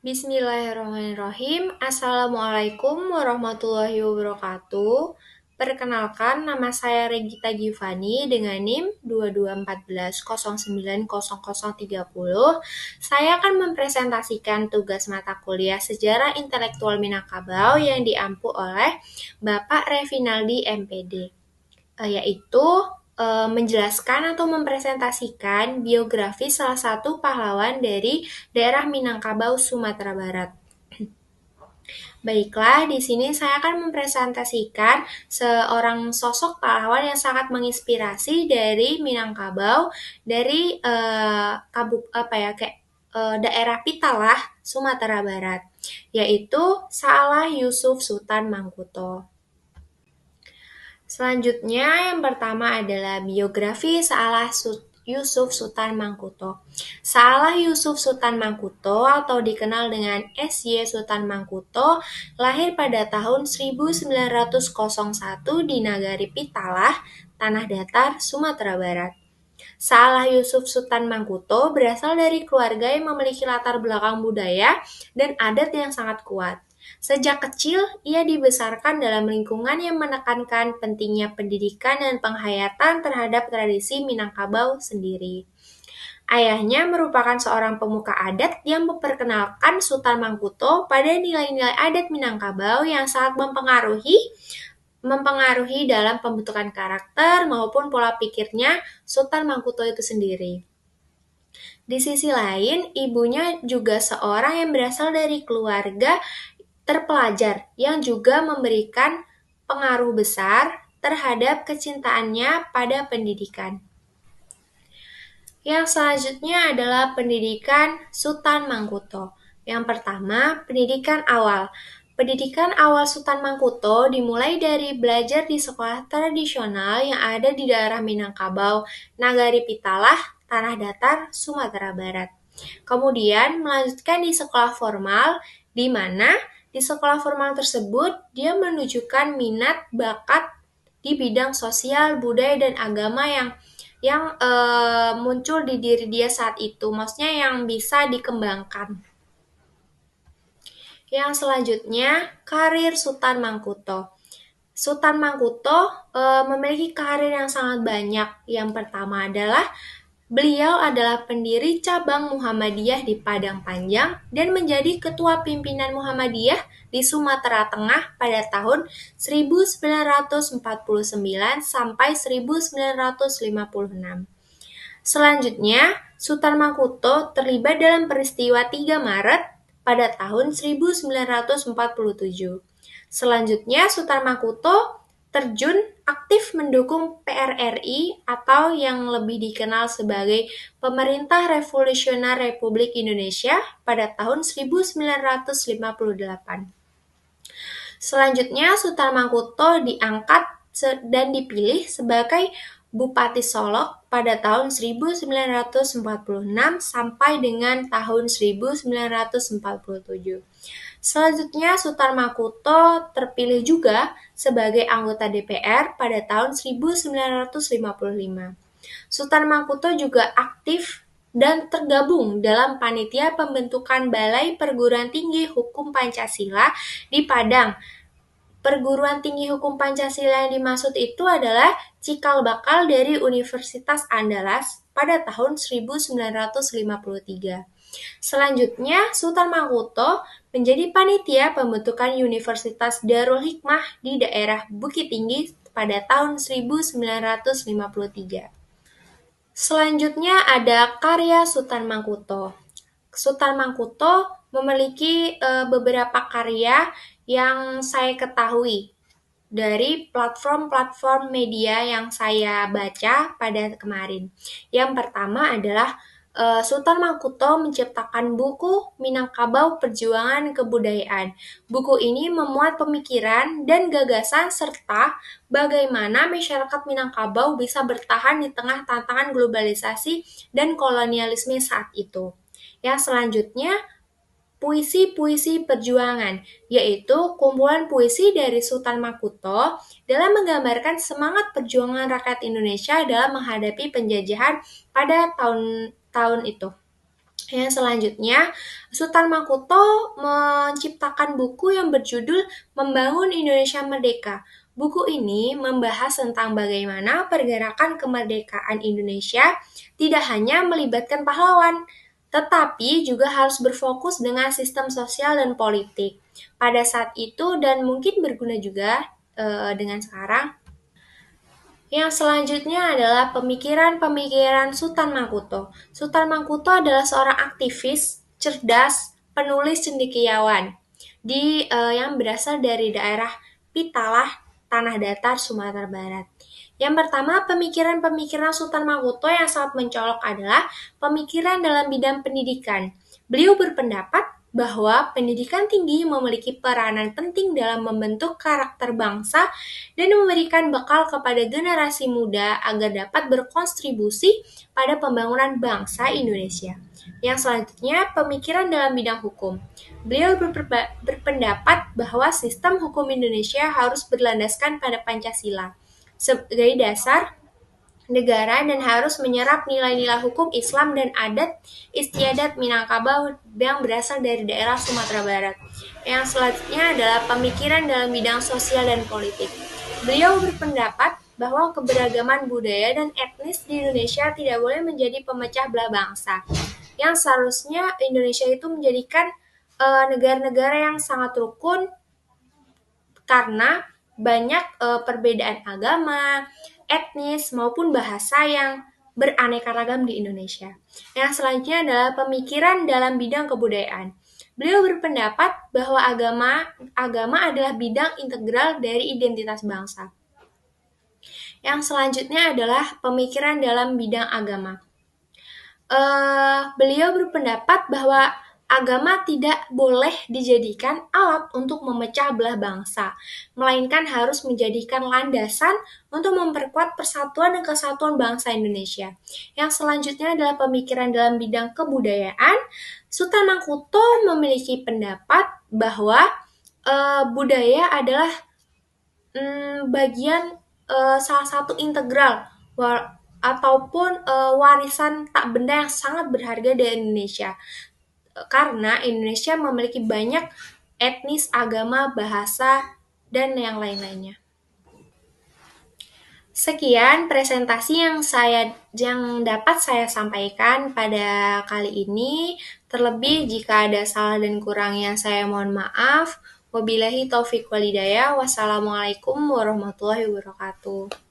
Bismillahirrahmanirrahim. Assalamualaikum warahmatullahi wabarakatuh. Perkenalkan, nama saya Regita Givani dengan NIM 2214090030. Saya akan mempresentasikan tugas mata kuliah Sejarah Intelektual Minangkabau yang diampu oleh Bapak Revinaldi MPD, yaitu menjelaskan atau mempresentasikan biografi salah satu pahlawan dari daerah Minangkabau, Sumatera Barat. Baiklah, di sini saya akan mempresentasikan seorang sosok pahlawan yang sangat menginspirasi dari Minangkabau, dari daerah Pitalah, Sumatera Barat, yaitu Salah Yusuf Sultan Mangkuto. Selanjutnya, yang pertama adalah biografi Salah Yusuf Sultan Mangkuto. Salah Yusuf Sultan Mangkuto atau dikenal dengan SY Sultan Mangkuto lahir pada tahun 1901 di Nagari Pitalah, Tanah Datar, Sumatera Barat. Salah Yusuf Sultan Mangkuto berasal dari keluarga yang memiliki latar belakang budaya dan adat yang sangat kuat. Sejak kecil, ia dibesarkan dalam lingkungan yang menekankan pentingnya pendidikan dan penghayatan terhadap tradisi Minangkabau sendiri. Ayahnya merupakan seorang pemuka adat yang memperkenalkan Sultan Mangkuto pada nilai-nilai adat Minangkabau yang sangat mempengaruhi dalam pembentukan karakter maupun pola pikirnya Sultan Mangkuto itu sendiri. Di sisi lain, ibunya juga seorang yang berasal dari keluarga terpelajar yang juga memberikan pengaruh besar terhadap kecintaannya pada pendidikan. Yang selanjutnya adalah pendidikan Sultan Mangkuto. Yang pertama, pendidikan awal. Pendidikan awal Sultan Mangkuto dimulai dari belajar di sekolah tradisional yang ada di daerah Minangkabau, Nagari Pitalah, Tanah Datar, Sumatera Barat. Kemudian melanjutkan di sekolah formal, di mana di sekolah formal tersebut dia menunjukkan minat bakat di bidang sosial, budaya, dan agama yang muncul di diri dia saat itu, maksudnya yang bisa dikembangkan. Yang selanjutnya, karir Sultan Mangkuto. Sultan Mangkuto memiliki karir yang sangat banyak. Yang pertama adalah beliau adalah pendiri cabang Muhammadiyah di Padang Panjang dan menjadi ketua pimpinan Muhammadiyah di Sumatera Tengah pada tahun 1949 sampai 1956. Selanjutnya, Sultan Mangkuto terlibat dalam peristiwa 3 Maret pada tahun 1947. Selanjutnya, Sultan Mangkuto terjun aktif mendukung PRRI atau yang lebih dikenal sebagai Pemerintah Revolusioner Republik Indonesia pada tahun 1958. Selanjutnya, Sultan Mangkuto diangkat dan dipilih sebagai Bupati Solok pada tahun 1946 sampai dengan tahun 1947. Selanjutnya, Sultan Mangkuto terpilih juga sebagai anggota DPR pada tahun 1955. Sultan Mangkuto juga aktif dan tergabung dalam panitia pembentukan Balai Perguruan Tinggi Hukum Pancasila di Padang. Perguruan Tinggi Hukum Pancasila yang dimaksud itu adalah cikal bakal dari Universitas Andalas pada tahun 1953. Selanjutnya, Sultan Mangkuto menjadi panitia pembentukan Universitas Darul Hikmah di daerah Bukit Tinggi pada tahun 1953. Selanjutnya ada karya Sultan Mangkuto. Sultan Mangkuto memiliki beberapa karya yang saya ketahui dari platform-platform media yang saya baca pada kemarin. Yang pertama adalah Sultan Mangkuto menciptakan buku Minangkabau Perjuangan Kebudayaan. Buku ini memuat pemikiran dan gagasan serta bagaimana masyarakat Minangkabau bisa bertahan di tengah tantangan globalisasi dan kolonialisme saat itu. Yang selanjutnya, puisi-puisi perjuangan, yaitu kumpulan puisi dari Sultan Mangkuto dalam menggambarkan semangat perjuangan rakyat Indonesia dalam menghadapi penjajahan pada tahun itu. Yang selanjutnya, Sultan Mangkuto menciptakan buku yang berjudul Membangun Indonesia Merdeka. Buku ini membahas tentang bagaimana pergerakan kemerdekaan Indonesia tidak hanya melibatkan pahlawan, tetapi juga harus berfokus dengan sistem sosial dan politik. Pada saat itu dan mungkin berguna juga dengan sekarang. Yang selanjutnya adalah pemikiran-pemikiran Sultan Mangkuto. Sultan Mangkuto adalah seorang aktivis, cerdas, penulis cendekiawan yang berasal dari daerah Pitalah, Tanah Datar, Sumatera Barat. Yang pertama, pemikiran-pemikiran Sultan Mangkuto yang sangat mencolok adalah pemikiran dalam bidang pendidikan. Beliau berpendapat bahwa pendidikan tinggi memiliki peranan penting dalam membentuk karakter bangsa dan memberikan bekal kepada generasi muda agar dapat berkontribusi pada pembangunan bangsa Indonesia. Yang selanjutnya, pemikiran dalam bidang hukum. Beliau berpendapat bahwa sistem hukum Indonesia harus berlandaskan pada Pancasila sebagai dasar negara dan harus menyerap nilai-nilai hukum Islam dan adat istiadat Minangkabau yang berasal dari daerah Sumatera Barat. Yang selanjutnya adalah pemikiran dalam bidang sosial dan politik. Beliau berpendapat bahwa keberagaman budaya dan etnis di Indonesia tidak boleh menjadi pemecah belah bangsa. Yang seharusnya Indonesia itu menjadikan negara-negara yang sangat rukun karena banyak perbedaan agama, etnis, maupun bahasa yang beraneka ragam di Indonesia. Yang selanjutnya adalah pemikiran dalam bidang kebudayaan. Beliau berpendapat bahwa agama adalah bidang integral dari identitas bangsa. Yang selanjutnya adalah pemikiran dalam bidang agama. Beliau berpendapat bahwa agama tidak boleh dijadikan alat untuk memecah belah bangsa, melainkan harus menjadikan landasan untuk memperkuat persatuan dan kesatuan bangsa Indonesia. Yang selanjutnya adalah pemikiran dalam bidang kebudayaan. Sultan Mangkuto memiliki pendapat bahwa budaya adalah bagian salah satu integral ataupun warisan tak benda yang sangat berharga di Indonesia. Karena Indonesia memiliki banyak etnis, agama, bahasa, dan yang lain-lainnya. Sekian presentasi yang dapat saya sampaikan pada kali ini. Terlebih jika ada salah dan kurangnya saya mohon maaf. Wabillahi taufiq walhidayah. Wassalamualaikum warahmatullahi wabarakatuh.